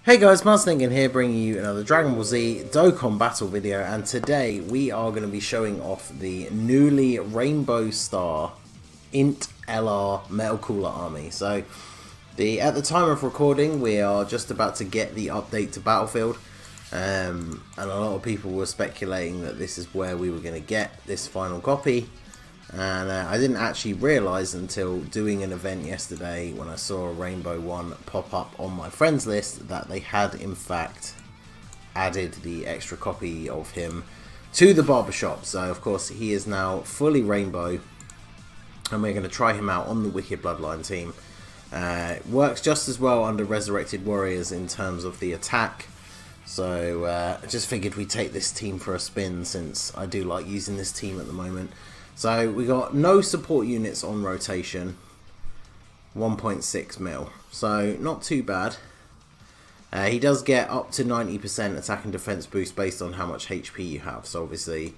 Hey guys, Ningen here, bringing you another Dragon Ball Z Dokkan battle video, and today we are going to be showing off the newly Rainbow Star Int LR Metal Cooler Army. So, at the time of recording, we are just about to get the update to Battlefield, and a lot of people were speculating that this is where we were going to get this final copy. And I didn't actually realise until doing an event yesterday when I saw a Rainbow one pop up on my friends list that they had in fact added the extra copy of him to the barbershop. So of course he is now fully Rainbow, and we're going to try him out on the Wicked Bloodline team. Works just as well under Resurrected Warriors in terms of the attack. So I just figured we'd take this team for a spin, since I do like using this team at the moment. So we got no support units on rotation, 1.6 mil, so not too bad. He does get up to 90% attack and defense boost based on how much HP you have. So obviously,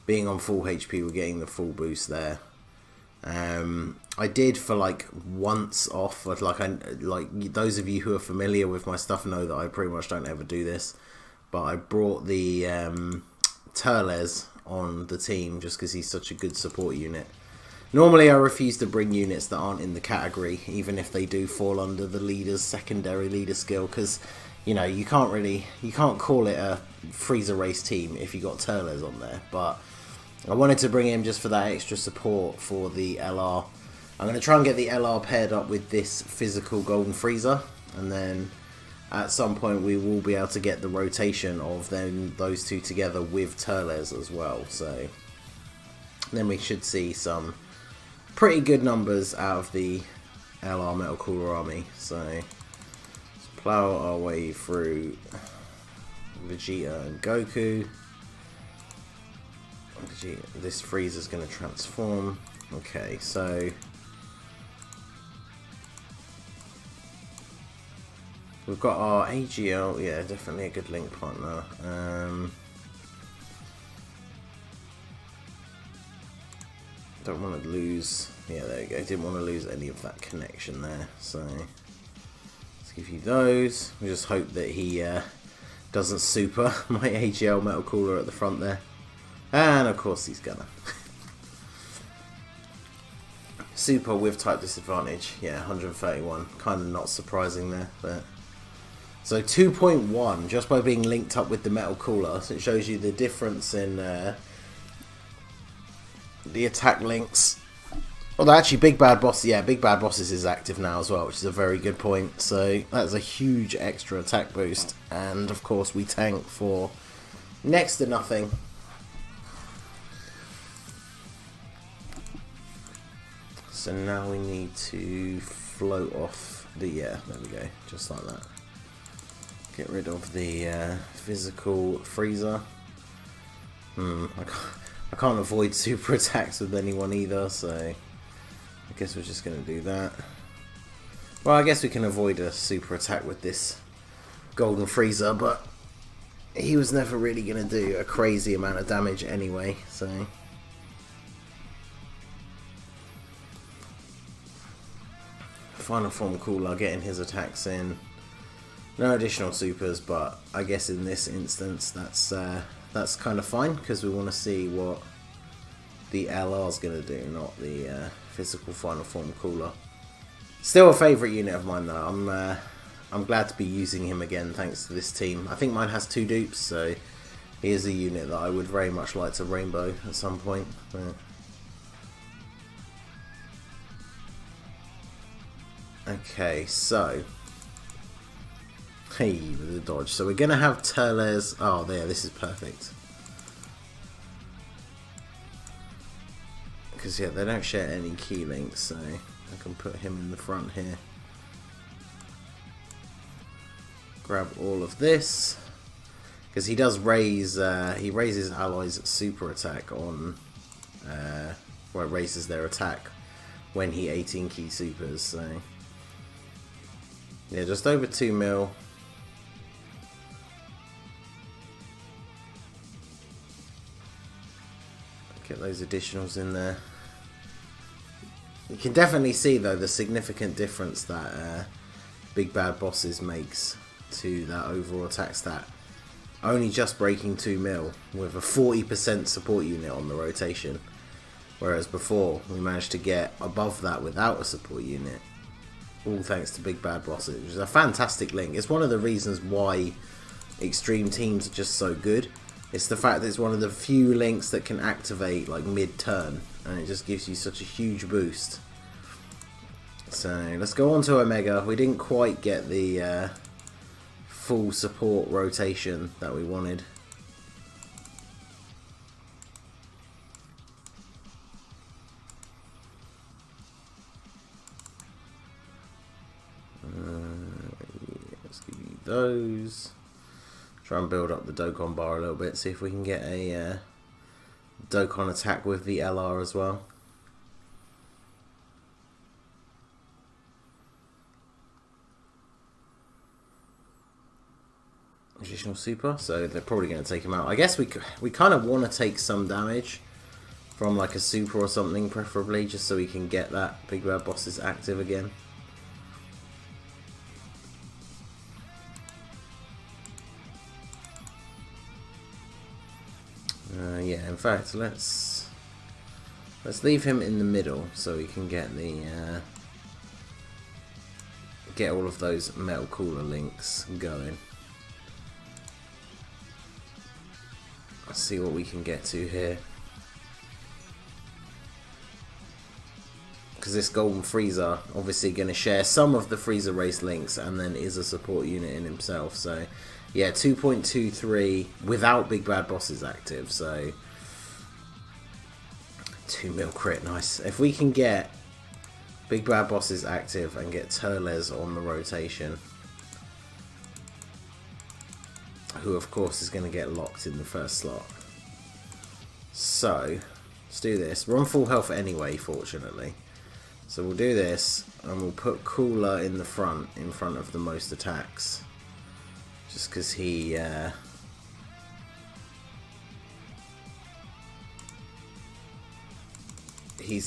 being on full HP, we're getting the full boost there. I did for like once off, but like those of you who are familiar with my stuff know that I pretty much don't ever do this. But I brought the Turles on the team just because he's such a good support unit. Normally I refuse to bring units that aren't in the category, even if they do fall under the leader's secondary leader skill, because you know you can't call it a Frieza race team if you got Turles on there. But I wanted to bring him just for that extra support for the LR. I'm going to try and get the LR paired up with this physical Golden Frieza, and then at some point we will be able to get the rotation of those two together with Turles as well. So then we should see some pretty good numbers out of the LR Metal Cooler Army. So let's plow our way through Vegeta and Goku. This Frieza's going to transform. Okay, so we've got our AGL, yeah, definitely a good link partner. Don't want to lose, yeah, there we go. Didn't want to lose any of that connection there. So let's give you those. We just hope that he doesn't super my AGL Metal Cooler at the front there. And of course he's gonna. Super with type disadvantage, yeah, 131. Kind of not surprising there, but. So 2.1 just by being linked up with the Metal Cooler. So it shows you the difference in the attack links. Although actually Big Bad Boss, yeah, Big Bad Bosses is active now as well, which is a very good point. So that's a huge extra attack boost. And of course we tank for next to nothing. So now we need to float off the, yeah, there we go, just like that. Get rid of the physical Frieza. I can't avoid super attacks with anyone either, so I guess we're just going to do that. Well, I guess we can avoid a super attack with this Golden Frieza, but he was never really going to do a crazy amount of damage anyway, so. Final Form Cooler, getting his attacks in. No additional supers, but I guess in this instance that's kind of fine, because we want to see what the LR is going to do, not the physical Final Form Cooler. Still a favourite unit of mine though. I'm glad to be using him again thanks to this team. I think mine has 2 dupes, so he is a unit that I would very much like to rainbow at some point. Okay, so. Hey, with the dodge. So we're going to have Turles. Oh, there, this is perfect. Because, yeah, they don't share any key links, so I can put him in the front here. Grab all of this. Because he does raise, he raises allies' super attack on, well, it raises their attack when he 18 key supers, so. Yeah, just over 2 mil. Get those additionals in there. You can definitely see though the significant difference that Big Bad Bosses makes to that overall attack stat. Only just breaking 2 mil with a 40% support unit on the rotation. Whereas before, we managed to get above that without a support unit. All thanks to Big Bad Bosses, which is a fantastic link. It's one of the reasons why extreme teams are just so good. It's the fact that it's one of the few links that can activate like mid-turn, and it just gives you such a huge boost. So let's go on to Omega. We didn't quite get the full support rotation that we wanted. Let's give you those. Try and build up the Dokkan bar a little bit, see if we can get a Dokkan attack with the LR as well. Additional super, so they're probably going to take him out. I guess we kind of want to take some damage from like a super or something, preferably, just so we can get that Big Bad Bosses active again. Yeah, in fact, let's leave him in the middle so we can get the get all of those metal cooler links going. Let's see what we can get to here, because this Golden Frieza obviously going to share some of the Frieza race links and then is a support unit in himself. So yeah, 2.23 without Big Bad Bosses active, so 2 mil crit, nice. If we can get Big Bad Bosses active and get Turles on the rotation, who of course is going to get locked in the first slot. So let's do this. We're on full health anyway, fortunately. So we'll do this and we'll put Cooler in the front, in front of the most attacks. Just because he's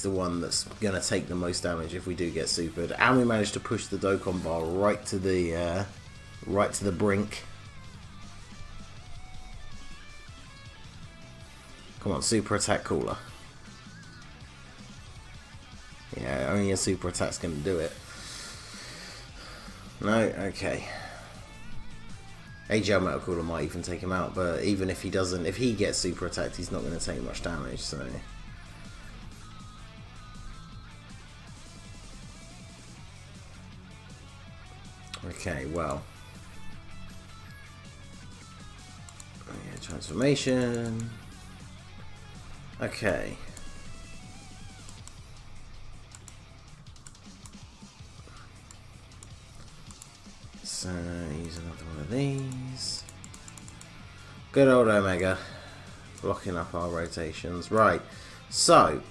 the one that's going to take the most damage if we do get supered. And we managed to push the Dokkan bar right to the brink. Come on, super attack Cooler. Yeah, only a super attack's going to do it. No, okay. AGL Metal Cooler might even take him out, but even if he doesn't, if he gets super attacked, he's not going to take much damage, so. Okay, well. Yeah, transformation. Okay. So, use another one of these. Good old Omega. Blocking up our rotations. Right. So,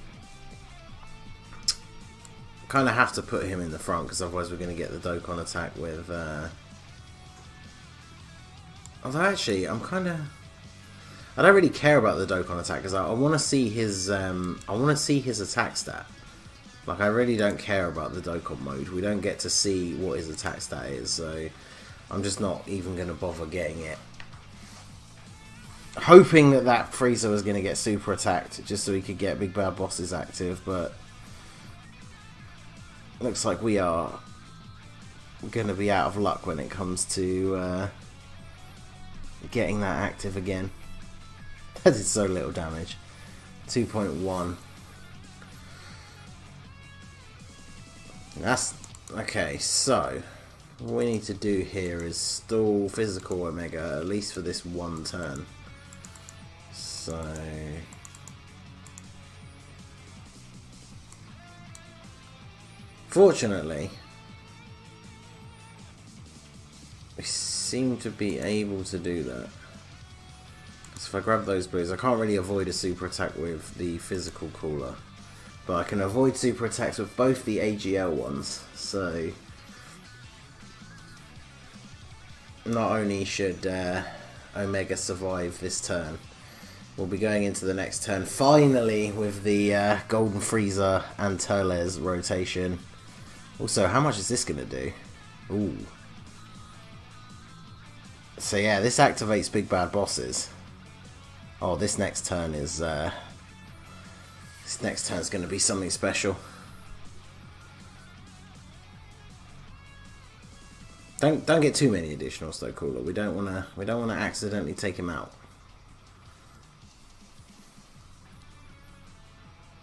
kind of have to put him in the front, because otherwise we're going to get the Dokkan attack with... Although actually, I'm kind of... I don't really care about the Dokkan attack, because I want to see his attack stat. Like, I really don't care about the Dokkan mode. We don't get to see what his attack stat is, so I'm just not even going to bother getting it. Hoping that Frieza was going to get super attacked, just so he could get Big Bad Bosses active, but looks like we are going to be out of luck when it comes to getting that active again. That did so little damage. 2.1. That's okay. So what we need to do here is stall physical Omega, at least for this one turn. So fortunately we seem to be able to do that. So if I grab those blues, I can't really avoid a super attack with the physical Cooler, but I can avoid super attacks with both the AGL ones. So not only should Omega survive this turn, we'll be going into the next turn finally with the Golden Frieza and Turles rotation. Also, how much is this going to do? Ooh. So yeah, this activates big bad bosses. Oh, this next turn is going to be something special. Don't get too many additionals though, Cooler. We don't wanna accidentally take him out.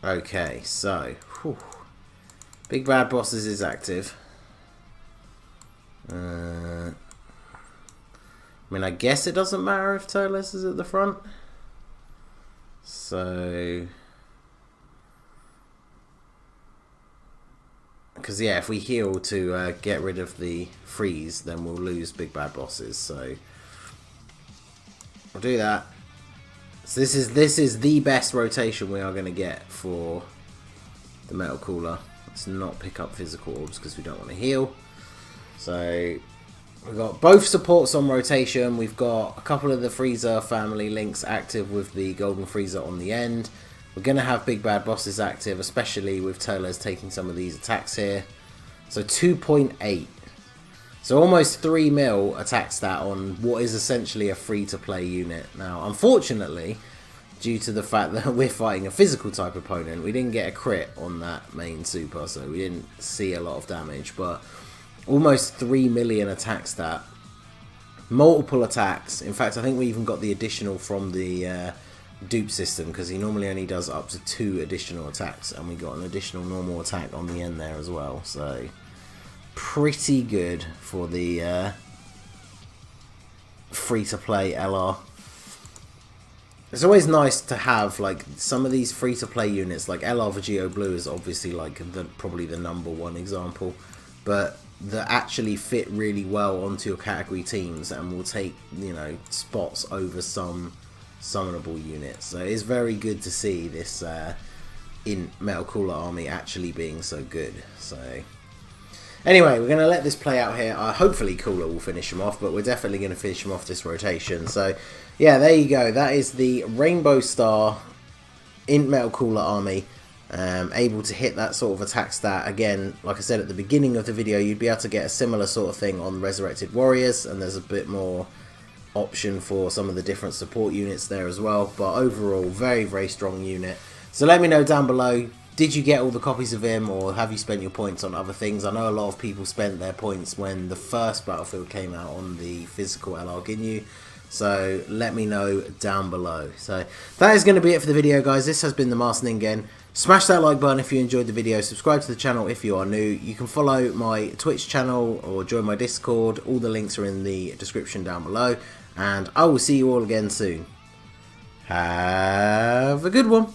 Okay, so whew. Big bad bosses is active. I mean, I guess it doesn't matter if Toles is at the front. So, because yeah, if we heal to get rid of the freeze, then we'll lose big bad bosses. So we'll do that. So this is the best rotation we are going to get for the Metal Cooler. Let's not pick up physical orbs because we don't want to heal. So we've got both supports on rotation. We've got a couple of the Freezer family links active with the Golden Freezer on the end. We're going to have big bad bosses active, especially with Toles taking some of these attacks here. So 2.8. So almost 3 mil attack stat on what is essentially a free-to-play unit. Now, unfortunately, due to the fact that we're fighting a physical type opponent, we didn't get a crit on that main super, so we didn't see a lot of damage. But almost 3 million attack stat. Multiple attacks. In fact, I think we even got the additional from the dupe system, because he normally only does up to 2 additional attacks, and we got an additional normal attack on the end there as well. So pretty good for the free-to-play LR. It's always nice to have like some of these free-to-play units, like LR Vegio Blue is obviously like probably the #1 example, but that actually fit really well onto your category teams and will take, you know, spots over some summonable units. So it's very good to see this in Metal Cooler Army actually being so good. So anyway, we're going to let this play out here. Hopefully Cooler will finish him off, but we're definitely going to finish him off this rotation. So yeah, there you go. That is the Rainbow Star in Metal Cooler Army. Able to hit that sort of attack stat. Again, like I said at the beginning of the video, you'd be able to get a similar sort of thing on Resurrected Warriors, and there's a bit more option for some of the different support units there as well. But overall, very, very strong unit. So let me know down below, did you get all the copies of him, or have you spent your points on other things? I know a lot of people spent their points when the first Battlefield came out on the physical LR Ginyu. So let me know down below. So that is going to be it for the video, guys. This has been the Masked Ningen. Smash that like button if you enjoyed the video. Subscribe to the channel if you are new. You can follow my Twitch channel or join my Discord. All the links are in the description down below. And I will see you all again soon. Have a good one.